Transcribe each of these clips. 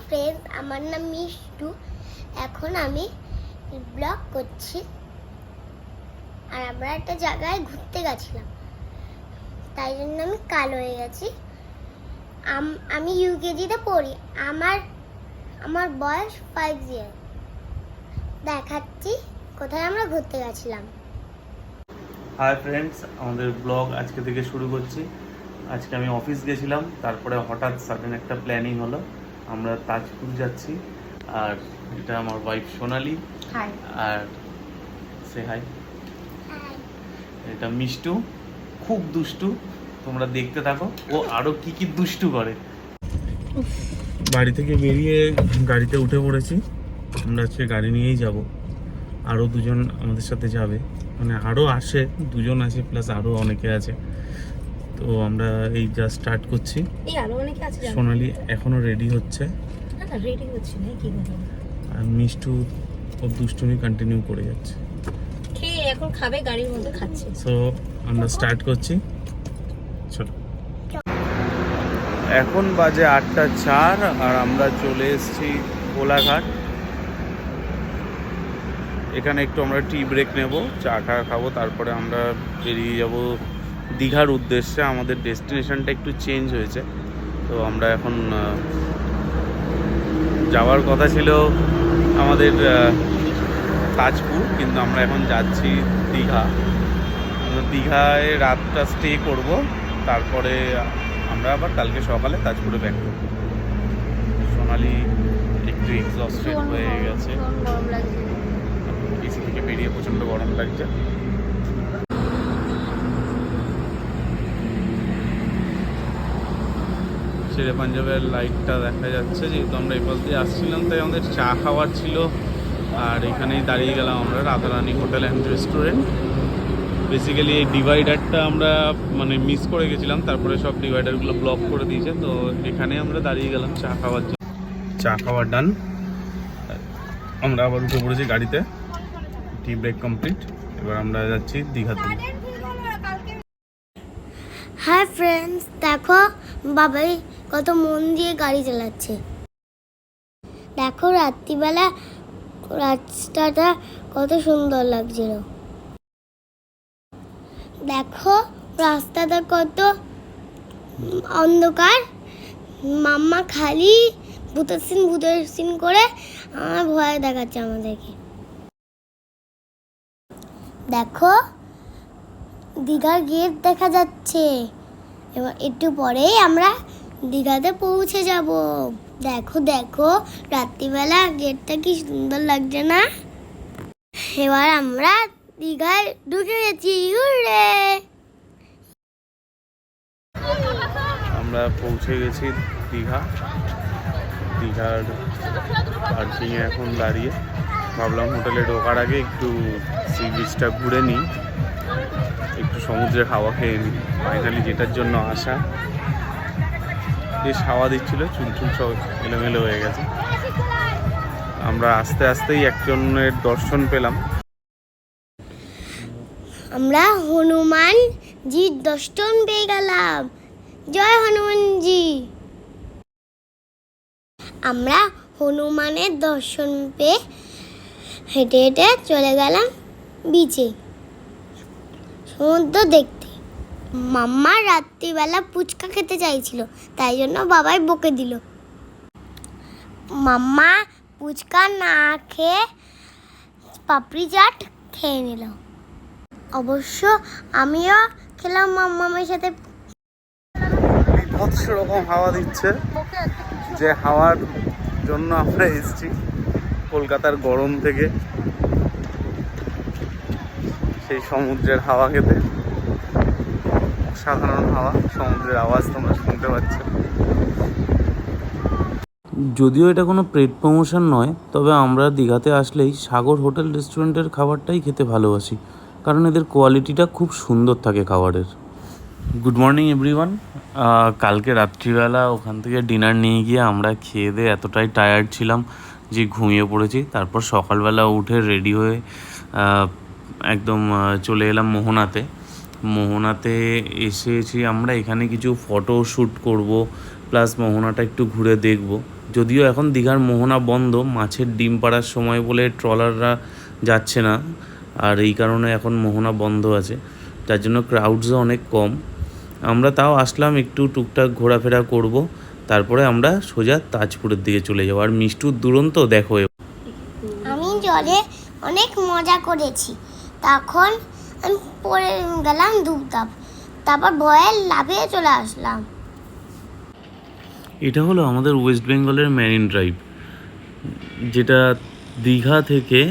Friends, আমার নাম মিষ্টু। এখন আমি ব্লগ করছি আর আমরা একটা জায়গায় ঘুরতে গেছিলাম, তাই জন্য আমি কালো হয়ে গেছি। আমি ইউকেজিতে পড়ি, আমার বয়স 5 ইয়ার। দেখাচ্ছি কোথায় আমরা ঘুরতে গেছিলাম। হাই ফ্রেন্ডস, আমাদের ব্লগ আজকে থেকে শুরু করছি। আজকে আমি অফিস গেছিলাম, তারপরে হঠাৎ সাডেন একটা প্ল্যানিং হলো, আমরা তাজপুর যাচ্ছি। আর এটা আমার ওয়াইফ সোনালি। হাই। আর সে হাই। এটা মিষ্টু, খুব দুষ্টু, তোমরা দেখতে থাকো ও আরো কি কি দুষ্টু করে। বাড়ি থেকে বেরিয়ে গাড়িতে উঠে পড়েছি, আমরা আজকে গাড়ি নিয়েই যাব। আরও দুজন আমাদের সাথে যাবে, মানে আরও আসে, দুজন আছে প্লাস আরও অনেকে আছে। তো আমরা এই জাস্ট স্টার্ট করছি। এই আরো অনেকে আছে, সোনালি এখনো রেডি হচ্ছে, না রেডি হচ্ছে না, কি বলবো। আর মিষ্টু ওর দুষ্টুমি কন্টিনিউ করে যাচ্ছে। খেয়ে এখন খাবে, গাড়ির মধ্যে খাচ্ছে। সো আমরা স্টার্ট করছি, চলো। এখন বাজে 8:04 আর আমরা চলে এসেছি কোলাঘাট। এখানে একটু আমরা টি ব্রেক নেব, চা খাবো, তারপরে আমরা বেরিয়ে যাব দীঘার উদ্দেশ্যে। আমাদের ডেস্টিনেশনটা একটু চেঞ্জ হয়েছে, তো আমরা এখন যাওয়ার কথা ছিল আমাদের তাজপুর, কিন্তু আমরা এখন যাচ্ছি দীঘা। দীঘায় রাতটা স্টে করব, তারপরে আমরা আবার কালকে সকালে তাজপুরে ব্যাক করব। সোনালি একটু এক্সস্টেড হয়ে গেছে, এসি থেকে বেরিয়ে প্রচণ্ড গরম লাগছে। শেরে পাঞ্জাবের লাইটটা দেখা যাচ্ছে, যেহেতু আমরা এই পাশ দিয়ে আসছিলাম তাই আমাদের চা খাওয়ার ছিল। আর এখানেই দাঁড়িয়ে গেলাম আমরা, Radharani hotel and restaurant. Basically এই ডিভাইডারটা আমরা মানে মিস করে গেছিলাম, তারপরে সব ডিভাইডারগুলো ব্লক করে দিয়েছে, তো এখানে আমরা দাঁড়িয়ে গেলাম চা খাওয়ার জন্য। চা খাওয়ার ডান, আমরা আবার উঠে পড়েছি গাড়িতে, টি ব্রেক কমপ্লিট। এবার আমরা যাচ্ছি দীঘাতে। হাই ফ্রেন্ডস, দেখো বাবাই কত মন দিয়ে গাড়ি চালাচ্ছে। দেখো রাত্রিবেলা রাস্তাটা কত সুন্দর লাগছিল। দেখো রাস্তাটা কত অন্ধকার। মাম্মা খালি ভূতের সিন করে আমার ভয় দেখাচ্ছে আমাদেরকে। দেখো দীঘার গেট দেখা যাচ্ছে। এবার একটু পরেই আমরা দীঘাতে পৌঁছে যাব। দেখো দেখো রাত্রিবেলা গেটটা কি সুন্দর লাগছে না? এবার আমরা দীঘায় ঢুকে গেছি। আমরা পৌঁছে গেছি দীঘার পার্কিংয়ে এখন দাঁড়িয়ে। ভাবলাম হোটেলে ঢোকার আগে একটু সি বিচটা ঘুরে নিই, একটু সমুদ্রের হাওয়া খেয়ে নিই। ফাইনালি যেটার জন্য আসা, বেশ হাওয়া দিচ্ছিল, চুলচুল সব এলোমেলো হয়ে গেছে। আমরা আস্তে আস্তেই একজনের দর্শন পেলাম। আমরা হনুমানজির দর্শন পেয়ে গেলাম। জয় হনুমানজি। আমরা হনুমানের দর্শন পেয়ে হেঁটে হেঁটে চলে গেলাম বিচে সমুদ্র দেখতে। মাম্মা রাত্রিবেলা ফুচকা খেতে চাইছিল, তাই জন্য বাবাই বকে দিল। মাম্মা ফুচকা না খেয়ে পাপড়ি চাট খেয়ে নিল। অবশ্য আমিও খেলাম মাম্মামের সাথে। বিভৎস রকম হাওয়া দিচ্ছে, যে হাওয়ার জন্য আমরা এসেছি কলকাতার গরম থেকে সেই সমুদ্রের হাওয়া খেতে। অসাধারণ হাওয়া, সমুদ্রের আওয়াজ তোমরা শুনতে পাচ্ছ। যদিও এটা কোনো পেড প্রমোশন নয়, তবে আমরা দীঘাতে আসলেই সাগর হোটেল রেস্টুরেন্টের খাবারটাই খেতে ভালোবাসি, কারণ এদের কোয়ালিটিটা খুব সুন্দর থাকে খাবারের। Good morning everyone. কালকে রাত্রিবেলা ওখান থেকে ডিনার নিয়ে গিয়ে আমরা খেয়ে দিয়ে এতটাই টায়ার্ড ছিলাম যে ঘুমিয়ে পড়েছি। তারপর সকালবেলা উঠে রেডি হয়ে একদম চলে এলাম মোহনাতে এসেছি আমরা। এখানে কিছু ফটো শ্যুট করব, প্লাস মোহনাটা একটু ঘুরে দেখব। যদিও এখন দীঘার মোহনা বন্ধ, মাছের ডিম পাড়ার সময় বলে ট্রলাররা যাচ্ছে না, আর এই কারণে এখন মোহনা বন্ধ আছে, তার জন্য ক্রাউডসও অনেক কম। আমরা তাও আসলাম একটু টুকটাক ঘোরাফেরা করব, তারপরে আমরা সোজা তাজপুরের দিকে চলে যাবো। আর মিষ্টুর দুরন্ত দেখো। আমি জলে অনেক মজা করেছি, তখন আমি পড়ে গেলাম ধূপধাপ, তারপর ভয়ে লাফিয়ে চলে আসলাম। এটা হলো আমাদের ওয়েস্ট বেঙ্গলের মেরিন ড্রাইভ, যেটা দীঘা থেকে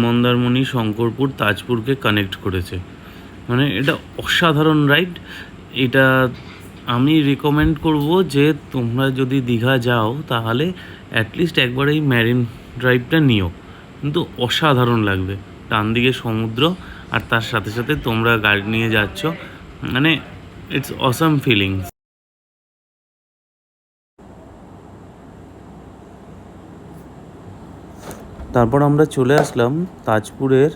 মন্দারমণি, শঙ্করপুর, তাজপুরকে কানেক্ট করেছে। মানে এটা অসাধারণ রাইড। এটা আমি রেকমেন্ড করব যে তোমরা যদি দীঘা যাও তাহলে অ্যাটলিস্ট একবার এই মেরিন ড্রাইভটা নিও, কিন্তু অসাধারণ লাগবে। ডান দিকে সমুদ্র আর তার সাথে সাথে তোমরা গাড়ি নিয়ে যাচ্ছ, মানে ইটস অসাম ফিলিংস। তারপর আমরা চলে আসলাম তাজপুরের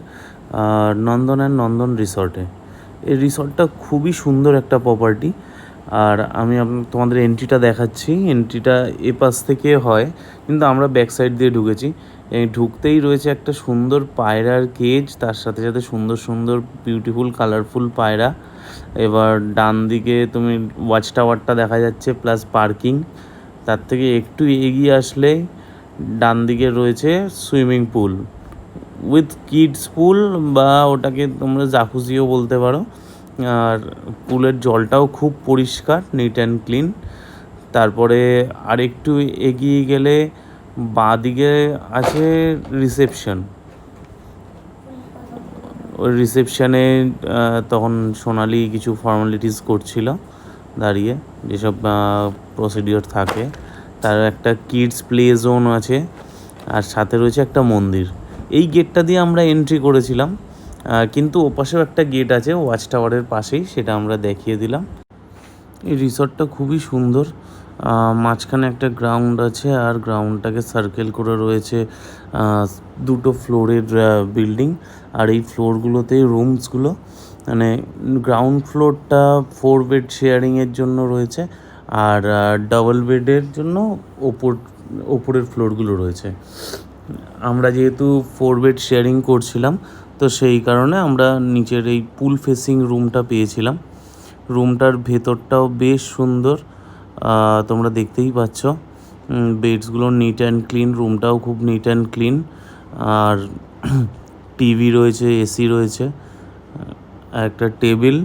নন্দন অ্যান্ড নন্দন রিসর্টে। এই রিসর্টটা খুবই সুন্দর একটা প্রপার্টি, আর আমি তোমাদের এন্ট্রিটা দেখাচ্ছি। এন্ট্রিটা এ পাশ থেকে হয়, কিন্তু আমরা ব্যাক সাইড দিয়ে ঢুকেছি। এই ঢুকতেই রয়েছে একটা সুন্দর পায়রার কেজ, তার সাথে সাথে সুন্দর সুন্দর বিউটিফুল কালারফুল পায়রা। এবার ডান দিকে তুমি ওয়াচ টাওয়ারটা দেখা যাচ্ছে, প্লাস পার্কিং। তার থেকে একটু এগিয়ে আসলে ডান দিকে রয়েছে সুইমিং পুল উইথ কিডস পুল, বা ওটাকে তোমরা জাকুজিও বলতে পারো। আর পুলের জলটাও খুব পরিষ্কার, নিট অ্যান্ড ক্লিন। তারপরে আরেকটু এগিয়ে গেলে বাঁ দিকে আছে রিসেপশন। ওই রিসেপশানে তখন সোনালি কিছু ফর্মালিটিস করছিল দাঁড়িয়ে, যেসব প্রসিডিওর থাকে। তার একটা কিডস প্লে জোন আছে, আর সাথে রয়েছে একটা মন্দির। এই গেটটা দিয়ে আমরা এন্ট্রি করেছিলাম, কিন্তু ওপাশেও একটা গেট আছে ওয়াচ টাওয়ারের পাশেই, সেটা আমরা দেখিয়ে দিলাম। এই রিসর্টটা খুবই সুন্দর। মাঝখানে একটা গ্রাউন্ড আছে, আর গ্রাউন্ডটাকে সার্কেল করে রয়েছে দুটো ফ্লোরের বিল্ডিং। আর এই ফ্লোরগুলোতেই রুমসগুলো, মানে গ্রাউন্ড ফ্লোরটা 4 বেড শেয়ারিংয়ের জন্য রয়েছে, আর ডাবল বেডের জন্য ওপরের ফ্লোরগুলো রয়েছে। আমরা যেহেতু 4 বেড শেয়ারিং করছিলাম, তো সেই কারণে আমরা নিচের এই পুল ফেসিং রুমটা পেয়েছিলাম। রুমটার ভেতরটাও বেশ সুন্দর, তোমরা দেখতেই পাচ্ছ। বেডসগুলো নিট অ্যান্ড ক্লিন, রুমটাও খুব নিট অ্যান্ড ক্লিন। আর টিভি রয়েছে, এসি রয়েছে, একটা টেবিল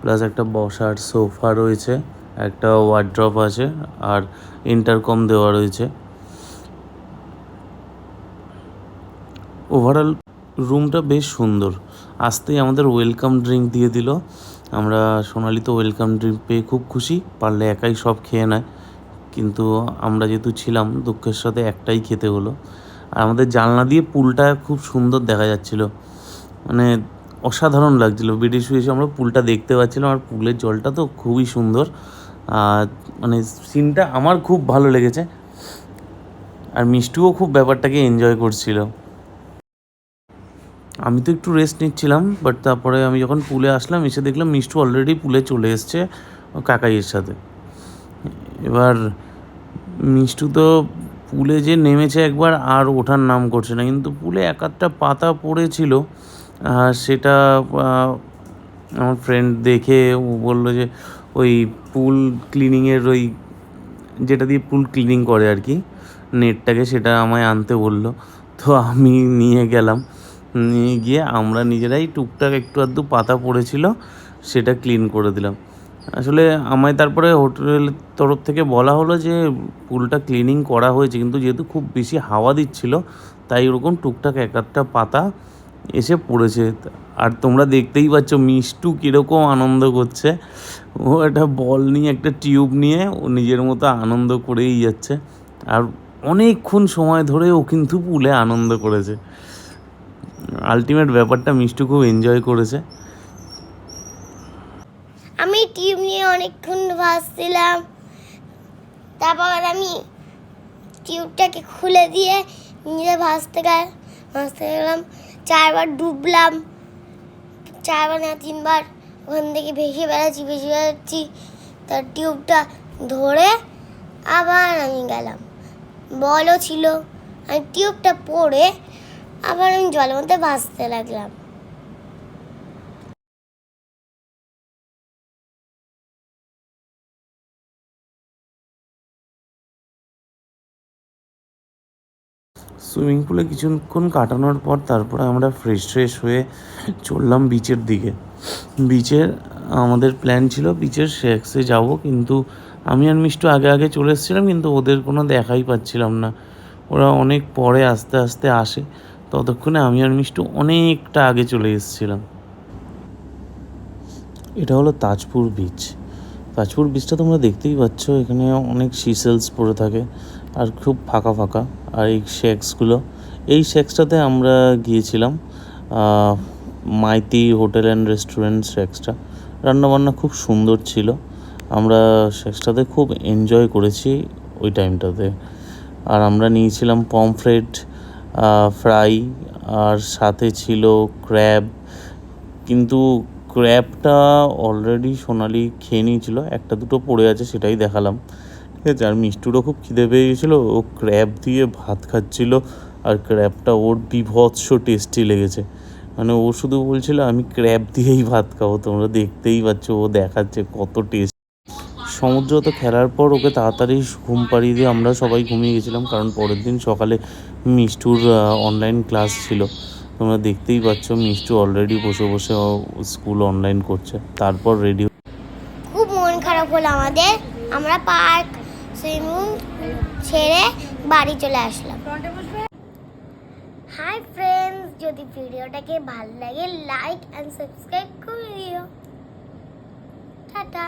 প্লাস একটা বসার সোফা রয়েছে, একটা ওয়ার্ড্রপ আছে, আর ইন্টারকম দেওয়া রয়েছে। ওভারঅল রুমটা বেশ সুন্দর। আসতেই আমাদের ওয়েলকাম ড্রিঙ্ক দিয়ে দিল। আমরা সোনালি তো ওয়েলকাম ড্রিঙ্ক পেয়ে খুব খুশি, পারলে একাই সব খেয়ে নেয়, কিন্তু আমরা যেহেতু ছিলাম দুঃখের সাথে একটাই খেতে হলো। আর আমাদের জানলা দিয়ে পুলটা খুব সুন্দর দেখা যাচ্ছিলো, মানে অসাধারণ লাগছিলো। বেডে শুয়ে আমরা পুলটা দেখতে পাচ্ছিলাম, আর পুলের জলটা তো খুবই সুন্দর। মানে সিনটা আমার খুব ভালো লেগেছে, আর মিষ্টুও খুব ব্যাপারটাকে এনজয় করছিল। আমি তো একটু রেস্ট নিচ্ছিলাম, বাট তারপরে আমি যখন পুলে আসলাম, এসে দেখলাম মিষ্টু অলরেডি পুলে চলে এসছে কাকাইয়ের সাথে। এবার মিষ্টু তো পুলে যে নেমেছে একবার, আর ওঠার নাম করছে না, কিন্তু পুলে এক আধটা পাতা পড়েছিল। সেটা আমার ফ্রেন্ড দেখে ও বললো যে ওই পুল ক্লিনিংয়ের ওই যেটা দিয়ে পুল ক্লিনিং করে আর কি, নেটটাকে, সেটা আমায় আনতে বললো। তো আমি নিয়ে গেলাম, নিয়ে গিয়ে আমরা নিজেরাই টুকটাক একটু আধটু পাতা পড়েছিল সেটা ক্লিন করে দিলাম। আসলে আমায় তারপরে হোটেলের তরফ থেকে বলা হলো যে পুলটা ক্লিনিং করা হয়েছে, কিন্তু যেহেতু খুব বেশি হাওয়া দিচ্ছিল, তাই ওরকম টুকটাক এক আধটা পাতা এসে পড়েছে। আর তোমরা দেখতেই পাচ্ছ মিষ্টু কীরকম আনন্দ করছে। ও একটা বল নিয়ে, একটা টিউব নিয়ে ও নিজের মতো আনন্দ করেই যাচ্ছে। আর অনেকক্ষণ সময় ধরে ও কিন্তু পুলে আনন্দ করেছে। আলটিমেট ব্যাপারটা মিষ্টু খুব এনজয় করেছে। আমি টিউব নিয়ে অনেকক্ষণ ভাসছিলাম, তারপর আমি টিউবটাকে খুলে দিয়ে নিজে ভাসতে গেলাম। 4 বার ডুবলাম, 4 বার না 3 বার ওখান থেকে ভেসে বেড়াচ্ছি। তার টিউবটা ধরে আবার আমি গেলাম, বলও ছিল। আমি টিউবটা পরে আবার আমি জলের মধ্যে ভাসতে লাগলাম। সুইমিং পুলে কিছুক্ষণ কাটানোর পর তারপরে আমরা ফ্রেশ হয়ে চললাম বিচের দিকে। বিচের আমাদের প্ল্যান ছিল বিচের শেক্সে যাব, কিন্তু আমি আর মিষ্টু আগে চলে এসেছিলাম, কিন্তু ওদের কোনো দেখাই পাচ্ছিলাম না। ওরা অনেক পরে আস্তে আস্তে আসে, ততক্ষণে আমি আর মিষ্টু অনেকটা আগে চলে এসেছিলাম। এটা হলো তাজপুর বিচ। তাজপুর বিচটা তোমরা দেখতেই পাচ্ছ, এখানে অনেক সিসেলস পড়ে থাকে আর খুব ফাঁকা। আর এই শেক্সটাতে আমরা গিয়েছিলাম, মাইতি হোটেল অ্যান্ড রেস্টুরেন্ট শেক্সটা। রান্নাবান্না খুব সুন্দর ছিল, আমরা শেক্সটাতে খুব এনজয় করেছি ওই টাইমটাতে। আর আমরা নিয়েছিলাম পমফ্রেট ফ্রাই, আর সাথে ছিল ক্র্যাব। কিন্তু ক্র্যাবটা অলরেডি সোনালি খেয়ে নিয়েছিল, একটা দুটো পড়ে আছে সেটাই দেখালাম, ঠিক আছে। আর মিষ্টুরও খুব খিদে পেয়ে গেছিলো, ও ক্র্যাব দিয়ে ভাত খাচ্ছিল, আর ক্র্যাবটা ওর বীভৎস টেস্টি লেগেছে। মানে ও শুধু বলছিল আমি ক্র্যাব দিয়েই ভাত খাবো। তোমরা দেখতেই পাচ্ছ ও দেখাচ্ছে কত টেস্ট। সমুদ্র তো খেলার পর ওকে তাড়াতাড়ি ঘুম পাড়িয়ে দিয়ে আমরা সবাই ঘুমিয়ে গেছিলাম, কারণ পরের দিন সকালে মিষ্টুর অনলাইন ক্লাস ছিল। তোমরা দেখতেই পাচ্ছ মিষ্টু অলরেডি বসে স্কুল অনলাইন করছে। তারপর রেডি। খুব মন খারাপ হলো আমাদের। আমরা পার্ক সুইমিং ছেড়ে বাড়ি চলে আসলাম। হাই ফ্রেন্ডস, যদি ভিডিওটাকে ভালো লাগে লাইক অ্যান্ড সাবস্ক্রাইব করে দিও। টাটা।